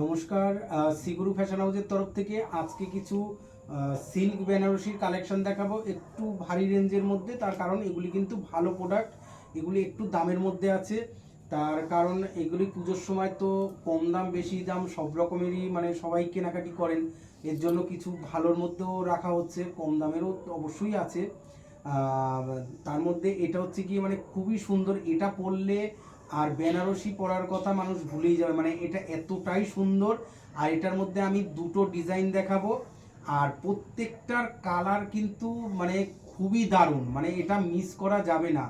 নমস্কার, সিগুরু ফ্যাশন হাউসের তরফ থেকে আজকে কিছু সিল্ক বেনারসির কালেকশন দেখাবো একটু ভারী রেঞ্জের মধ্যে। তার কারণ এগুলি কিন্তু ভালো প্রোডাক্ট, এগুলি একটু দামের মধ্যে আছে। তার কারণ এগুলি পুজোর সময় তো কম দাম বেশি দাম সব রকমেরই মানে সবাই কেনাকাটি করেন, এর জন্য কিছু ভালোর মধ্যেও রাখা হচ্ছে, কম দামেরও অবশ্যই আছে। তার মধ্যে এটা হচ্ছে কি মানে খুবই সুন্দর, এটা পরলে আর বেনারসি পরার কথা মানুষ ভুলেই যাবে, মানে এটা এতটাই সুন্দর। আর এটার মধ্যে আমি দুটো ডিজাইন দেখাবো, আর প্রত্যেকটার কালার কিন্তু মানে খুবই দারুণ, মানে এটা মিস করা যাবে না।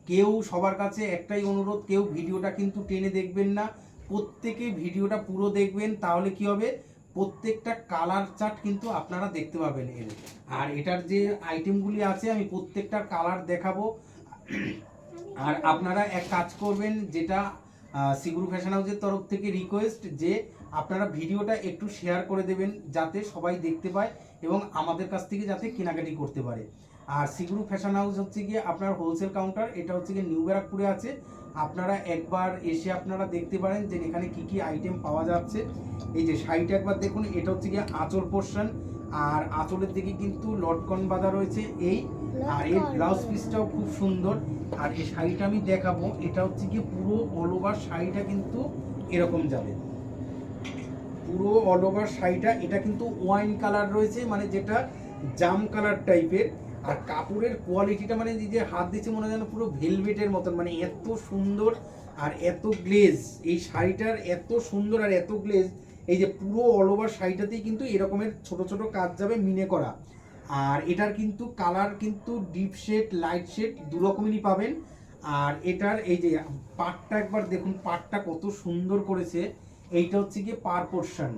কেউ সবার কাছে একটাই অনুরোধ, কেউ ভিডিওটা কিন্তু টেনে দেখবেন না, প্রত্যেকে ভিডিওটা পুরো দেখবেন, তাহলে কি হবে প্রত্যেকটা কালার চার্ট কিন্তু আপনারা দেখতে পাবেন এর। আর এটার যে আইটেমগুলি আছে আমি প্রত্যেকটার কালার দেখাবো। আর আপনারা এক কাজ করবেন, যেটা সিগুরু ফ্যাশন হাউসের তরফ থেকে রিকোয়েস্ট, যে আপনারা ভিডিওটা একটু শেয়ার করে দেবেন যাতে সবাই দেখতে পায় এবং আমাদের কাছ থেকে যাতে কেনাকাটি করতে পারে। আর সিগুরু ফ্যাশন হাউস হচ্ছে গিয়ে আপনার হোলসেল কাউন্টার, এটা হচ্ছে গিয়ে নিউ ব্যারাকপুরে আছে। আপনারা একবার এসে আপনারা দেখতে পারেন যে এখানে কি কি আইটেম পাওয়া যাচ্ছে। এই যে শাড়িটা একবার দেখুন, এটা হচ্ছে গিয়ে আঁচল পোর্শন, আর আঁচলের দিকে কিন্তু লটকন বাঁধা রয়েছে এই। আর এর ব্লাউজ পিসটাও খুব সুন্দর। আর এই শাড়িটা আমি দেখাবো, এটা হচ্ছে কি পুরো অল ওভার শাড়িটা কিন্তু এরকম যাবে, পুরো অল ওভার শাড়িটা এটা কিন্তু ওয়াইন কালার রয়েছে, মানে যেটা জাম কালার টাইপের। আর কাপড়ের কোয়ালিটিটা মানে যে হাত দিচ্ছে মনে হয় যেন পুরো ভেলভেটের মতন, মানে এত সুন্দর আর এত গ্লেজ এই শাড়িটার, এত সুন্দর আর এত গ্লেজ। এই যে পুরো অল ওভার শাড়িটাতেই কিন্তু এরকমের ছোট ছোট কাজ যাবে মিনে করা। আর এটার কিন্তু কালার কিন্তু ডিপ শেড লাইট শেড দু রকমেরই পাবেন। আর এটার এই যে পাটটা একবার দেখুন, পাটটা কত সুন্দর করেছে। এইটা হচ্ছে গিয়ে পার পোর্শন,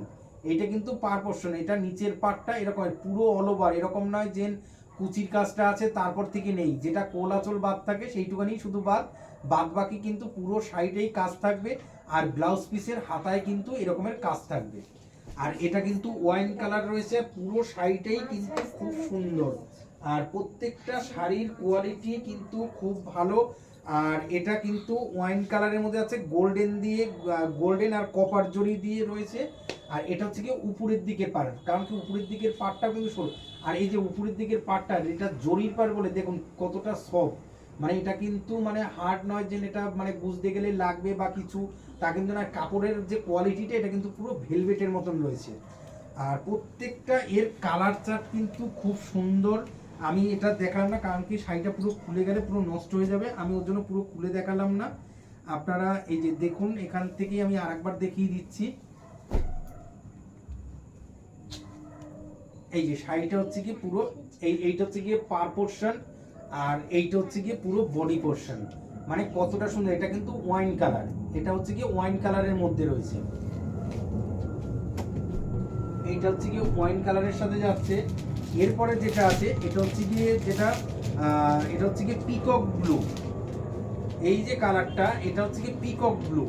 এইটা কিন্তু পার পোর্শন, এটা নিচের পাটটা এরকম পুরো অল ওভার, এরকম নয় যে কুচির কাজটা আছে তারপর থেকে নেই, যেটা কোলাচল বাদ থাকে সেইটুকানি শুধু বাদ, বাদ বাকি কিন্তু পুরো সাইডেই কাজ থাকবে। আর ব্লাউজ পিসের হাতায় কিন্তু এরকমের কাজ থাকবে। আর এটা কিন্তু ওয়াইন কালার রয়েছে, পুরো শাড়িটাই কিন্তু খুব সুন্দর। আর প্রত্যেকটা শাড়ির কোয়ালিটি কিন্তু খুব ভালো। আর এটা কিন্তু ওয়াইন কালারের মধ্যে আছে গোল্ডেন দিয়ে, গোল্ডেন আর কপার জড়ি দিয়ে রয়েছে। আর এটা হচ্ছে কি উপরের দিকের পাড়, কারণ কি উপরের দিকের পাড়টা কিন্তু সরু। আর এই যে উপরের দিকের পাড়টা, এটা জরির পাড় বলে দেখুন কতটা সফট, মানে এটা কিন্তু মানে হার্ড নয় যে এটা মানে বুঝতে গেলে লাগবে বা কিছু, তা কিন্তু না। কাপড়ের যে কোয়ালিটিটা এটা কিন্তু পুরো ভেলভেটের মতন রয়েছে। আর প্রত্যেকটা এর কালার চার্ট কিন্তু খুব সুন্দর। আমি এটা দেখালাম না কারণ কি শাড়িটা পুরো খুলে গেলে পুরো নষ্ট হয়ে যাবে, আমি ওর জন্য পুরো খুলে দেখালাম না। আপনারা এই যে দেখুন, এখান থেকেই আমি আরেকবার দেখিয়ে দিচ্ছি। এই যে শাড়িটা হচ্ছে কি পুরো এইটা হচ্ছে গিয়ে পার পোর্শন, আর এইটা হচ্ছে গিয়ে পুরো বডি পোর্শন, মানে কতটা সুন্দর। এটা কিন্তু ওয়াইন কালার, এটা হচ্ছে গিয়ে ওয়াইন কালারের মধ্যে রয়েছে, এইটা হচ্ছে গিয়ে ওয়াইন কালারের সাথে যাচ্ছে। এরপরে যেটা আছে এটা হচ্ছে গিয়ে যেটা এটা হচ্ছে গিয়ে পিকক ব্লু, এই যে কালারটা এটা হচ্ছে গিয়ে পিকক ব্লু,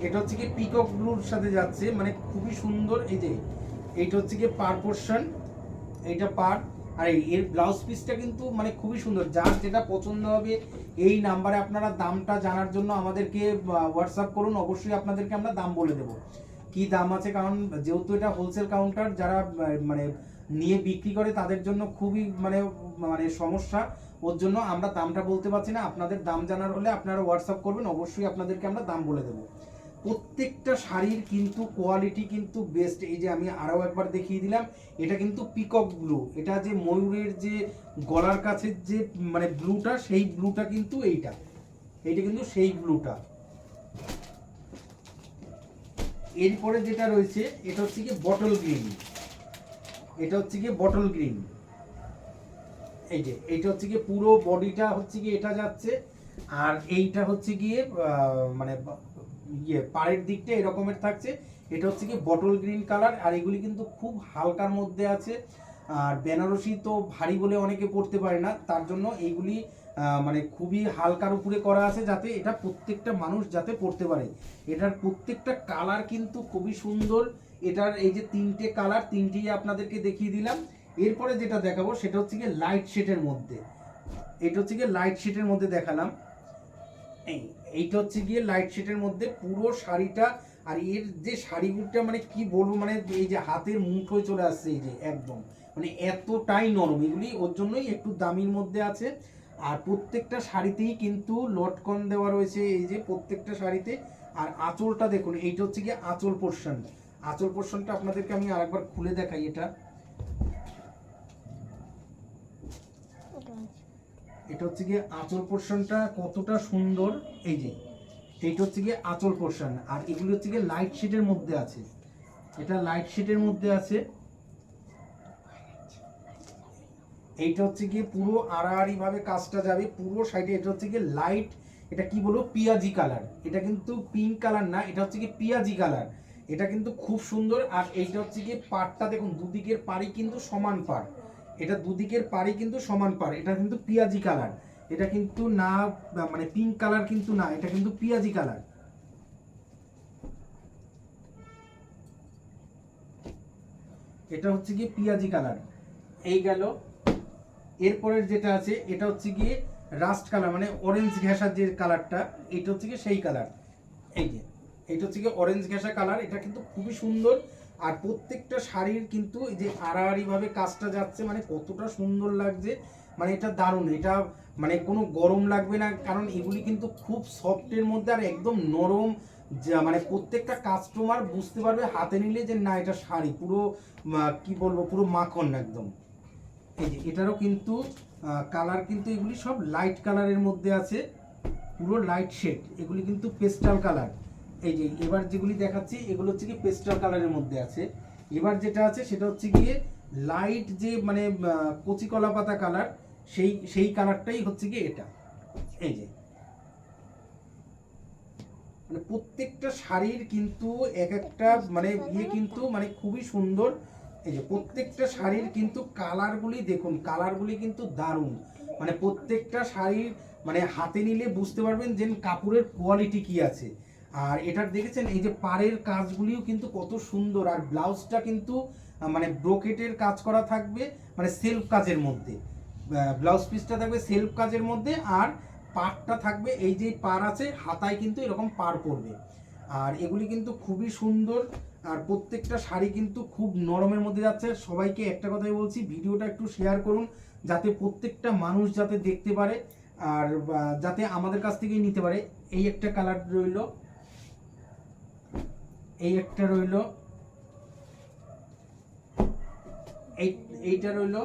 এটা হচ্ছে গিয়ে পিকক ব্লুর সাথে যাচ্ছে, মানে খুবই সুন্দর। এই যে এইটা হচ্ছে গিয়ে পার পোর্শন, এইটা পার। আর এর ব্লাউজ পিসটা কিন্তু মানে খুবই সুন্দর, যার যেটা পছন্দ হবে এই নাম্বারে আপনারা দামটা জানার জন্য আমাদেরকে হোয়াটসঅ্যাপ করুন, অবশ্যই আপনাদেরকে আমরা দাম বলে দেবো কি দাম আছে। কারণ যেহেতু এটা হোলসেল কাউন্টার, যারা মানে নিয়ে বিক্রি করে তাদের জন্য খুবই মানে মানে সমস্যা, ওর জন্য আমরা দামটা বলতে পারছি না। আপনাদের দাম জানার হলে আপনারা হোয়াটসঅ্যাপ করবেন, অবশ্যই আপনাদেরকে আমরা দাম বলে দেবো। প্রত্যেকটা শাড়ির কিন্তু কোয়ালিটি কিন্তু বেস্ট। এই যে আমি আরও একবার দেখিয়ে দিলাম, এটা কিন্তু পিকক ব্লু, এটা যে ময়ূরের যে গলার কাছে যে মানে ব্লুটা, সেই ব্লুটা কিন্তু এইটা কিন্তু সেই ব্লুটা। এরপরে যেটা রয়েছে এটা হচ্ছে কি বটল গ্রিন, এটা হচ্ছে কি বটল গ্রিন। এই যে এইটা হচ্ছে গিয়ে পুরো বডিটা হচ্ছে গিয়ে এটা যাচ্ছে, আর এইটা হচ্ছে গিয়ে মানে ইয়ে পাড়ের দিকটা এরকমের থাকছে। এটা হচ্ছে কি বটল গ্রিন কালার, আর এগুলি কিন্তু খুব হালকার মধ্যে আছে। আর বেনারসি তো ভারী বলে অনেকে পড়তে পারে না, তার জন্য এইগুলি মানে খুবই হালকার উপরে করা আছে, যাতে এটা প্রত্যেকটা মানুষ যাতে পড়তে পারে। এটার প্রত্যেকটা কালার কিন্তু খুবই সুন্দর। এটার এই যে তিনটে কালার, তিনটেই আপনাদেরকে দেখিয়ে দিলাম। এরপরে যেটা দেখাবো সেটা হচ্ছে গিয়ে লাইট শেডের মধ্যে, এটা হচ্ছে গিয়ে লাইট শেডের মধ্যে দেখালাম। এইটা হচ্ছে গিয়ে লাইট শেডের মধ্যে পুরো শাড়িটা আর এর যে শাড়িগুলোটা মানে কি বলবো, মানে এই যে হাতের মুঠোয় চলে আসছে, এই যে একদম মানে এতটাই নরম এগুলি, ওর জন্যই একটু দামির মধ্যে আছে। আর প্রত্যেকটা শাড়িতেই কিন্তু লটকন দেওয়া রয়েছে, এই যে প্রত্যেকটা শাড়িতে। আর আঁচলটা দেখুন, এইটা হচ্ছে কি আঁচল পোর্শন। আঁচল পোর্শনটা আপনাদেরকে আমি আরেকবার খুলে দেখাই। এটা হচ্ছে গিয়ে আঁচল পোর্শনটা কতটা সুন্দর, এই যে এইটা হচ্ছে গিয়ে আঁচল পোর্শন। আর এগুলো হচ্ছে গিয়ে লাইট শেডের মধ্যে আছে, এটা লাইট শেডের মধ্যে আছে। এইটা হচ্ছে গিয়ে পুরো আড়াআড়ি ভাবে কাজটা যাবে পুরো সাইডে। এটা হচ্ছে গিয়ে লাইট, এটা কি বলবো, পিয়াজি কালার। এটা কিন্তু পিঙ্ক কালার না, এটা হচ্ছে গিয়ে পিয়াজি কালার। এটা কিন্তু খুব সুন্দর। আর এইটা হচ্ছে গিয়ে পাড়টা দেখুন, দুদিকের পাড়ি কিন্তু সমান পাড়, এটা দুদিকের পাড়ি কিন্তু সমান পাড়। এটা কিন্তু পিয়াজি কালার, এটা কিন্তু না মানে পিঙ্ক কালার কিন্তু না, এটা কিন্তু পিয়াজি কালার। এটা হচ্ছে গিয়ে পিয়াজি কালার। এই গেল। এরপরের যেটা আছে এটা হচ্ছে গিয়ে রাস্ট কালার, মানে অরেঞ্জ ঘেঁষার যে কালারটা, এটা হচ্ছে গিয়ে সেই কালার। এই যে এটা হচ্ছে গিয়ে অরেঞ্জ ঘেঁষা কালার, এটা কিন্তু খুবই সুন্দর। আর প্রত্যেকটা শাড়ির কিন্তু এই যে আড়াআড়ি ভাবে কাজটা যাচ্ছে, মানে কতটা সুন্দর লাগছে, মানে এটা দারুণ। এটা মানে কোনো গরম লাগবে না, কারণ এগুলি কিন্তু খুব সফটের মধ্যে আর একদম নরম। যা মানে প্রত্যেকটা কাস্টমার বুঝতে পারবে হাতে নিলে যে না এটা শাড়ি পুরো কি বলবো, পুরো মাখন একদম। এই যে এটারও কিন্তু কালার কিন্তু এগুলি সব লাইট কালারের মধ্যে আছে, পুরো লাইট শেড। এগুলি কিন্তু পেস্টাল কালার। এই যে এবার যেগুলি দেখাচ্ছি এগুলো হচ্ছে কি পেস্টাল কালারের মধ্যে আছে। এবার যেটা আছে সেটা হচ্ছে গিয়ে লাইট যে মানে কচি কলা পাতা কালার, সেই কালারটাই হচ্ছে গিয়ে এটা। এই যে মানে প্রত্যেকটা শাড়ির কিন্তু এক একটা মানে কিন্তু মানে খুবই সুন্দর। এই যে প্রত্যেকটা শাড়ির কিন্তু কালারগুলি দেখুন, কালারগুলি কিন্তু দারুণ। মানে প্রত্যেকটা শাড়ির মানে হাতে নিলে বুঝতে পারবেন যে কাপড়ের কোয়ালিটি কি আছে। আর এটার দেখেছেন এই যে পাড়ের কাজগুলিও কিন্তু কত সুন্দর। আর ব্লাউজটা কিন্তু মানে ব্রোকেটের কাজ করা থাকবে, মানে সেলফ কাজের মধ্যে। ব্লাউজ পিসটা থাকবে সেলফ কাজের মধ্যে, আর পাড়টা থাকবে এই যে পাড় আছে হাতায় কিন্তু এরকম পাড় পড়বে। আর এগুলি কিন্তু খুবই সুন্দর। আর প্রত্যেকটা শাড়ি কিন্তু খুব নরমের মধ্যে যাচ্ছে। সবাইকে একটা কথাই বলছি, ভিডিওটা একটু শেয়ার করুন যাতে প্রত্যেকটা মানুষ যাতে দেখতে পারে, আর যাতে আমাদের কাছ থেকেই নিতে পারে। এই একটা কালার রইল, এই একটা রইল, এইটা রইল,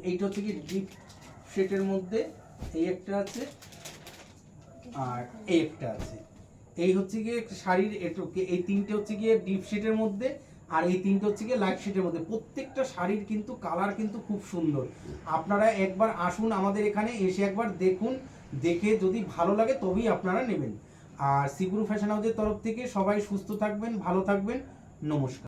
এইটা হচ্ছে কি ডিপ শেডের মধ্যে, এই একটা আছে, আর এই একটা আছে। এই হচ্ছে গিয়ে শাড়ির এই তিনটে হচ্ছে গিয়ে ডিপ শেডের মধ্যে, আর এই তিনটে হচ্ছে গিয়ে লাইট শেডের মধ্যে। প্রত্যেকটা শাড়ির কিন্তু কালার কিন্তু খুব সুন্দর। আপনারা একবার আসুন আমাদের এখানে, এসে একবার দেখুন, দেখে যদি ভালো লাগে তবেই আপনারা নেবেন। আর শ্রীগুরু ফ্যাশন হাউসের তরফ থেকে সবাই সুস্থ থাকবেন, ভালো থাকবেন, নমস্কার।